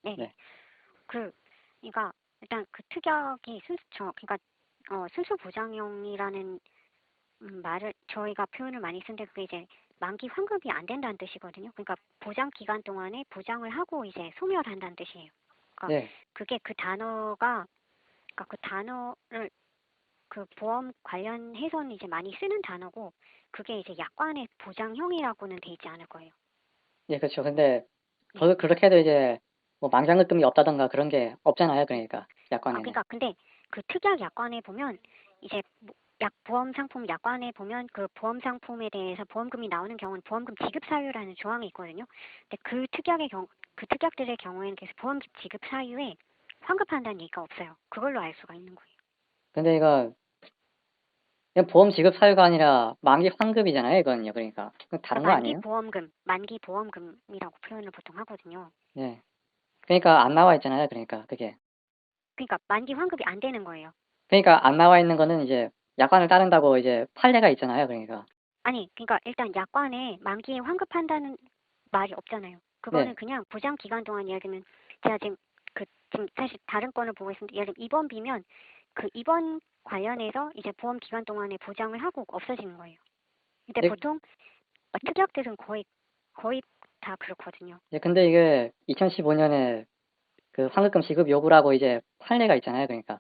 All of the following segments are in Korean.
네네. 네. 그러니까 일단 그 특약이 그러니까 순수 보장용이라는 말을 저희가 표현을 많이 쓰는데 그게 이제 만기 환급이 안 된다는 뜻이거든요. 그러니까 보장 기간 동안에 보장을 하고 이제 소멸한다는 뜻이에요. 그러니까 네. 그게 그 단어가 그러니까 그 단어를 그 보험 관련해서는 이제 많이 쓰는 단어고 그게 이제 약관의 보장형이라고는 돼 있지 않을 거예요. 예, 그렇죠. 근데 네. 그렇게 해도 이제 뭐 망장급금이 없다던가 그런 게 없잖아요. 그러니까 약관에는. 그러니까 근데 그 특약 약관에 보면 이제 보험 상품 약관에 보면 그 보험 상품에 대해서 보험금이 나오는 경우는 보험금 지급 사유라는 조항이 있거든요. 근데 그 특약들의 경우에는 계속 보험 지급 사유에 환급한다는 얘기가 없어요. 그걸로 알 수가 있는 거예요. 근데 이거 그냥 보험 지급 사유가 아니라 만기 환급이잖아요. 이거는요. 그러니까 그건 다른 거 아니에요? 만기 보험금이라고 표현을 보통 하거든요. 네. 그러니까 안 나와 있잖아요. 그러니까 그게. 그러니까 만기 환급이 안 되는 거예요. 그러니까 안 나와 있는 거는 이제 약관을 따른다고 이제 판례가 있잖아요. 그러니까. 아니, 그러니까 일단 약관에 만기에 환급한다는 말이 없잖아요. 그거는 네. 그냥 보장 기간 동안 예를 들면 제가 지금 사실 다른 건을 보고 있는데 예를 들면 입원비면 그 입원 관련해서 이제 보험 기간 동안에 보장을 하고 없어지는 거예요. 근데 네. 보통 특약들은 거의 다 그렇거든요. 예, 근데 이게 2015년에 그 환급금 지급 요구라고 이제 판례가 있잖아요. 그러니까.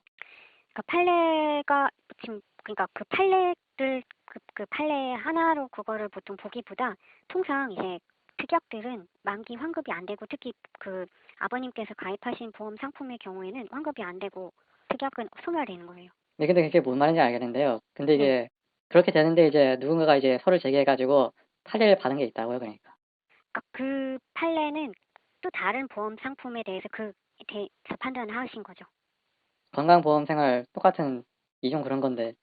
그러니까 판례가 지금 그러니까 그 판례를 그 판례 하나로 그거를 보통 보기보다 통상 이제 특약들은 만기 환급이 안 되고 특히 그 아버님께서 가입하신 보험 상품의 경우에는 환급이 안 되고 특약은 소멸되는 거예요. 네, 근데 그게 뭔 말인지 알겠는데요. 근데 네. 이게 그렇게 되는데 이제 누군가가 이제 서를 제기해 가지고 판례를 받은 게 있다고요. 그러니까. 그러니까 그 판례는 또 다른 보험 상품에 대해서 대해서 판단을 하신 거죠. 건강보험 생활 똑같은 이종 그런 건데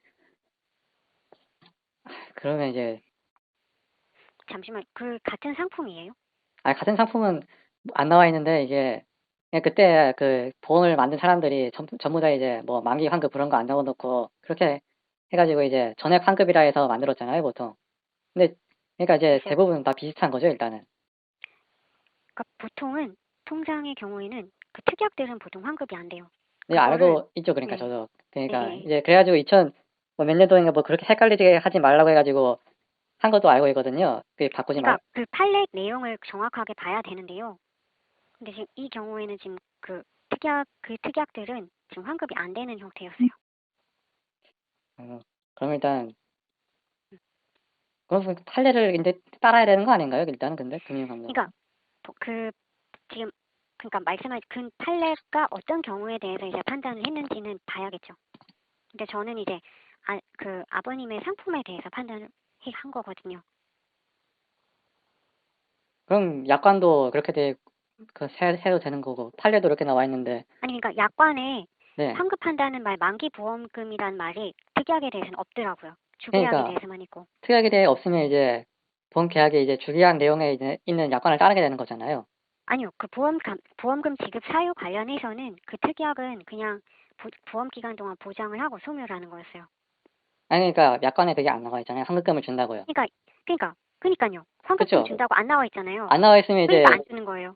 그러면 이제 잠시만, 그 같은 상품이에요? 같은 상품은 안 나와 있는데 이게 그냥 그때 그 보험을 만든 사람들이 전부 다 이제 뭐 만기 환급 그런 거 안 적어 놓고 그렇게 해 가지고 이제 전액 환급이라 해서 만들었잖아요, 보통. 근데 그러니까 이제 글쎄요. 대부분 다 비슷한 거죠, 일단은. 그러니까 보통은 통상의 경우에는 그 특약들은 보통 환급이 안 돼요. 네, 그거를 알고 있죠. 그러니까 네, 저도. 네, 그러니까 네. 이제 그래 가지고 2000 뭐 몇 년도인가 뭐 그렇게 헷갈리게 하지 말라고 해 가지고 한 것도 알고 있거든요. 그 바꾸지 그러니까 말 그 판례 내용을 정확하게 봐야 되는데요. 근데 지금 이 경우에는 지금 그 특약들은 지금 환급이 안 되는 형태였어요. 그럼 일단 그럼 판례를 인제 따라야 되는 거 아닌가요? 일단은 근데 금융감독원은? 그러니까 그 지금 그러니까 말씀하신 그 판례가 어떤 경우에 대해서 이제 판단을 했는지는 봐야겠죠. 근데 저는 이제 그 아버님의 상품에 대해서 판단을 한 거거든요. 그럼 약관도 그렇게 해도 되는 거고 판례도 이렇게 나와 있는데 아니 그러니까 약관에 네. 환급한다는 말, 만기 보험금이라는 말이 특약에 대해서는 없더라고요. 주계약에 그러니까 대해서만 있고. 특약에 대해 없으면 이제 본 계약에 이제 주계약 내용에 이제 있는 약관을 따르게 되는 거잖아요. 아니요, 그 보험금 지급 사유 관련해서는 그 특약은 그냥 보험 기간 동안 보장을 하고 소멸하는 거였어요. 아니 그러니까 약관에 그게 안 나와 있잖아요. 환급금을 준다고요. 그러니까, 그러니까요. 환급금 그쵸? 준다고 안 나와 있잖아요. 안 나와 있으면 그러니까 이제 안 주는 거예요.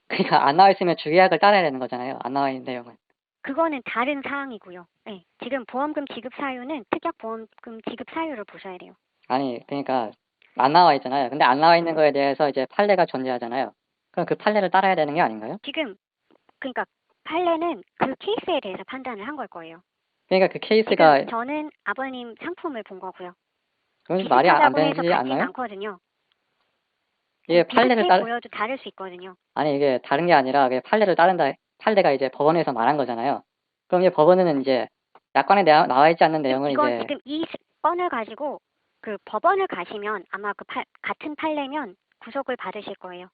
그러니까 안 나와 있으면 주계약을 따라야 되는 거잖아요. 안 나와 있는 내용은. 그거는 다른 사항이고요. 네, 지금 보험금 지급 사유는 특약 보험금 지급 사유를 보셔야 돼요. 아니 그러니까 안 나와 있잖아요. 근데 안 나와 있는 거에 대해서 이제 판례가 존재하잖아요. 그럼 그 판례를 따라야 되는 게 아닌가요? 지금 그러니까 판례는 그 케이스에 대해서 판단을 한 걸 거예요. 그러니까 그 지금 케이스가 저는 아버님 상품을 본 거고요. 그러면서 말이 안 비슷하다고 해서 되지 같진 않나요? 않거든요. 이게 판례를 비슷해 따르 보여도 다를 수 있거든요. 아니 이게 다른 게 아니라 그게 판례를 따른다 판례가 이제 법원에서 말한 거잖아요. 그럼 이제 법원은 이제 약관에 나와 있지 않는 내용을 이제 지금 이 건을 가지고 그 법원을 가시면 아마 같은 판례면 구속을 받으실 거예요.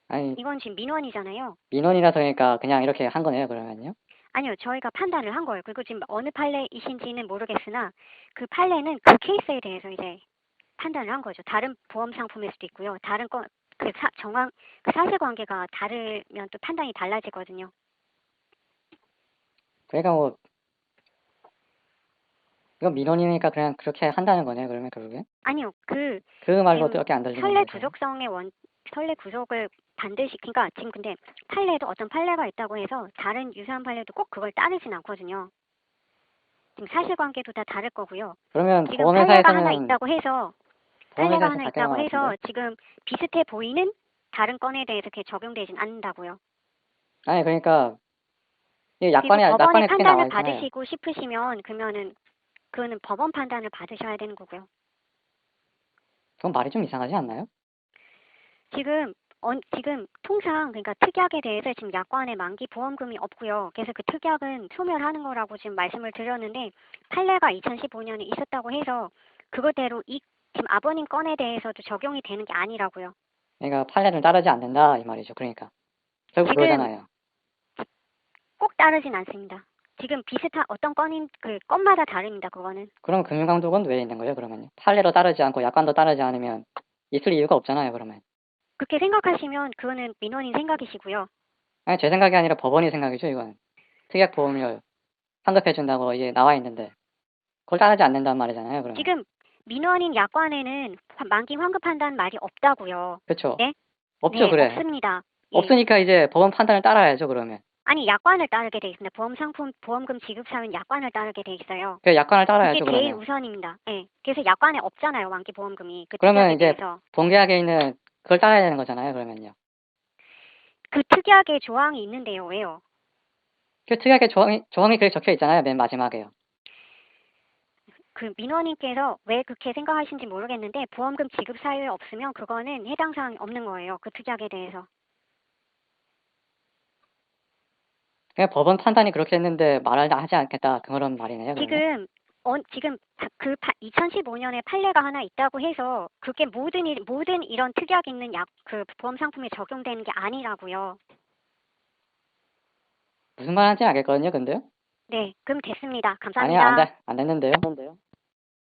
아니 이건 지금 민원이잖아요. 민원이라서 그러니까 그냥 이렇게 한 거네요, 그러면요? 아니요, 저희가 판단을 한 거예요. 그리고 지금 어느 판례이신지는 모르겠으나 그 판례는 그 케이스에 대해서 이제 판단을 한 거죠. 다른 보험 상품일 수도 있고요. 다른 그 사실관계가 다르면 또 판단이 달라지거든요. 그러니까 뭐 이건 민원이니까 그냥 그렇게 한다는 거네요, 그러면 결국에? 아니요, 그 말로 지금 밖에 안 들리는데 판례 잘. 부속성의 선례 구속을 반드시, 그러니까 지금 근데 판례도 어떤 판례가 있다고 해서 다른 유사한 판례도 꼭 그걸 따르진 않거든요. 지금 사실관계도 다 다를 거고요. 그러면 지금 판례가 하나 보험회사에서는 있다고 해서 보험회사에서는 다 깨는 것 해서 같은데. 지금 비슷해 보이는 다른 건에 대해서 그게 적용되진 않는다고요. 아니 그러니까 이 그리고 법원의 약관에 그게 나와 판단을 있잖아요. 받으시고 싶으시면 그거는 법원 판단을 받으셔야 되는 거고요. 그건 말이 좀 이상하지 않나요? 지금 통상 그러니까 특약에 대해서 지금 약관에 만기 보험금이 없고요. 그래서 그 특약은 소멸하는 거라고 지금 말씀을 드렸는데 판례가 2015년에 있었다고 해서 그거대로 지금 아버님 건에 대해서도 적용이 되는 게 아니라고요. 그러니까 판례를 따르지 않는다 이 말이죠. 그러니까 결국 지금 그거잖아요. 꼭 따르진 않습니다. 지금 비슷한 어떤 그 건마다 다릅니다. 그거는. 그럼 금융감독은 왜 있는 거예요? 그러면요. 판례도 따르지 않고 약관도 따르지 않으면 있을 이유가 없잖아요. 그러면. 그렇게 생각하시면 그거는 민원인 생각이시고요. 아니 제 생각이 아니라 법원의 생각이죠. 이건 특약 보험료 환급해준다고 이게 나와 있는데 그걸 따르지 않는단 말이잖아요. 그러면. 지금 민원인 약관에는 만기 환급한다는 말이 없다고요. 그렇죠. 네? 없죠. 네, 그래. 없습니다. 예. 없으니까 이제 법원 판단을 따라야죠. 그러면. 아니, 약관을 따르게 돼 있습니다. 보험금 지급 사유는 약관을 따르게 돼 있어요. 그 약관을 그게 따라야죠. 제일 그러면. 우선입니다. 예. 그래서 약관에 없잖아요. 만기 보험금이. 그 그러면 특약에 이제 대해서. 본계약에 있는 그걸 따라야 되는 거잖아요. 그러면요. 그 특약의 조항이 있는데요. 왜요? 그 특약에 조항이 그렇게 적혀 있잖아요. 맨 마지막에요. 그 민원인께서 왜 그렇게 생각하시는지 모르겠는데 보험금 지급 사유에 없으면 그거는 해당 사항이 없는 거예요. 그 특약에 대해서. 그냥 법원 판단이 그렇게 했는데 말을 하지 않겠다 그런 말이네요. 그러면. 지금 2015년에 판례가 하나 있다고 해서 그게 모든 이런 특약 있는 그 보험 상품에 적용되는 게 아니라고요. 무슨 말인지 알겠거든요. 근데요. 네, 그럼 됐습니다. 아니요, 안 감사합니다. 됐는데요.